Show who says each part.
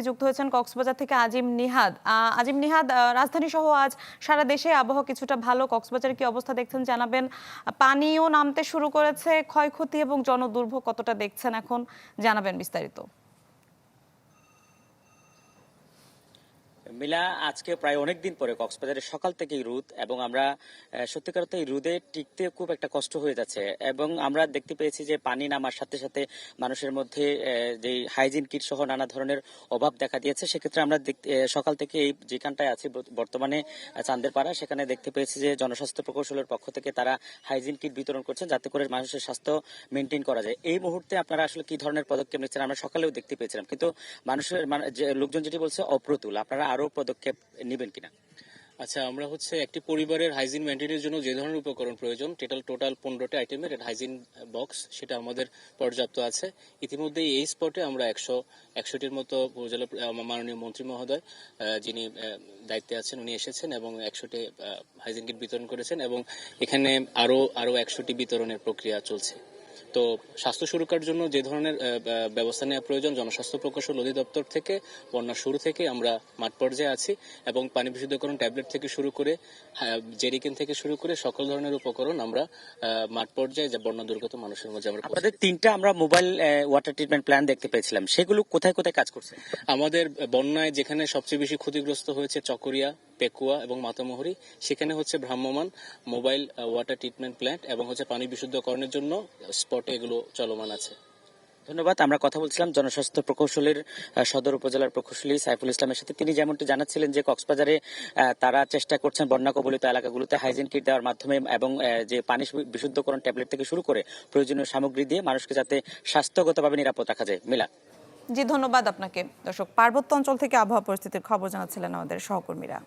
Speaker 1: যুক্ত হয়েছেন কক্সবাজার থেকে আজিম নিহাদ। আজিম নিহাদ, রাজধানী সহ আজ সারা দেশে আবহাওয়া কিছুটা ভালো। কক্সবাজারের কি অবস্থা দেখছেন জানাবেন। পানিও নামতে শুরু করেছে, ক্ষয়ক্ষতি এবং জনদুর্ভোগ কতটা দেখছেন এখন জানাবেন বিস্তারিত।
Speaker 2: মিলা, আজকে প্রায় অনেকদিন পরে কক্সবাজারের সকাল থেকেই রোদ, এবং আমরা সত্যিকার অর্থে এই রোদে টিকতে খুব একটা কষ্ট হয়ে যাচ্ছে। এবং আমরা দেখতে পেয়েছি যে পানি নামার সাথে সাথে মানুষের মধ্যে যে হাইজিন কিট সহ নানা ধরনের অভাব দেখা দিয়েছে। সেক্ষেত্রে আমরা সকাল থেকে এই যেখানটায় আছি বর্তমানে চান্দের পাড়া, সেখানে দেখতে পেয়েছি যে জনস্বাস্থ্য প্রকৌশলের পক্ষ থেকে তারা হাইজিন কিট বিতরণ করছেন যাতে করে মানুষের স্বাস্থ্য মেনটেন করা যায়। এই মুহূর্তে আপনারা আসলে কি ধরনের পদক্ষেপ নিচ্ছেন আমরা সকালেও দেখতে পেয়েছিলাম, কিন্তু মানুষের লোকজন যেটি বলছে অপ্রতুল। আপনারা আরো পদক্ষেপ নেবেন কিনা?
Speaker 3: আচ্ছা, আমরা একটি পরিবারের হাইজিন মেনটেনের জন্য যে ধরনের উপকরণ প্রয়োজন, টোটাল 15টা আইটেমের হাইজিন বক্স, সেটা আমাদের পর্যাপ্ত আছে। ইতিমধ্যে এই স্পটে আমরা 100টির মতো উপজেলা মাননীয় মন্ত্রী মহোদয় যিনি দায়িত্বে আছেন, উনি এসেছেন এবং 100টি হাইজিন কিট বিতরণ করেছেন, এবং এখানে আরো 100টি বিতরণের প্রক্রিয়া চলছে। তো স্বাস্থ্য সুরক্ষার জন্য যে ধরনের ব্যবস্থা নেওয়া প্রয়োজন, জনস্বাস্থ্য প্রকৌশল অধিদপ্তর থেকে বন্যার শুরু থেকে আমরা মাঠ পর্যায়ে আছি, এবং পানি বিশুদ্ধকরণ ট্যাবলেট থেকে শুরু করে জেরিকেন থেকে শুরু করে সকল ধরনের উপকরণ আমরা মাঠ পর্যায়ে যে বন্যা দুর্গত মানুষের মধ্যে আমরা
Speaker 2: আমাদের 3টা আমরা মোবাইল ওয়াটার ট্রিটমেন্ট প্ল্যান দেখতে পেয়েছিলাম, সেগুলো কোথায় কোথায় কাজ করছে?
Speaker 3: আমাদের বন্যায় যেখানে সবচেয়ে বেশি ক্ষতিগ্রস্ত হয়েছে চকরিয়া, পেকুয়া এবং মাতামুহুরী, সেখানে ভ্রাম্যমান মোবাইল ওয়াটার ট্রিটমেন্ট প্ল্যান্ট এবং পানি বিশুদ্ধকরণের জন্য স্পটে এগুলো চলমান আছে।
Speaker 2: ধন্যবাদ। আমরা কথা বলছিলাম জনস্বাস্থ্য প্রকৌশলের সদর উপজেলার প্রকৌশলী সাইফুল ইসলামের সাথে। তিনি যেমনটি জানাচ্ছিলেন যে কক্সবাজারে তারা চেষ্টা করছেন বন্যা কবলিত এলাকাগুলোতে হাইজিন কিট দেওয়ার মাধ্যমে এবং যে পানি বিশুদ্ধকরণ ট্যাবলেট থেকে শুরু করে প্রয়োজনীয় সামগ্রী দিয়ে মানুষকে যাতে স্বাস্থ্যগতভাবে নিরাপদ রাখা যায়। মিলা
Speaker 1: জি, ধন্যবাদ আপনাকে। দর্শক, পার্বত্য অঞ্চল থেকে আবহাওয়া পরিস্থিতির খবর জানাচ্ছিলেন আমাদের সহকর্মীরা।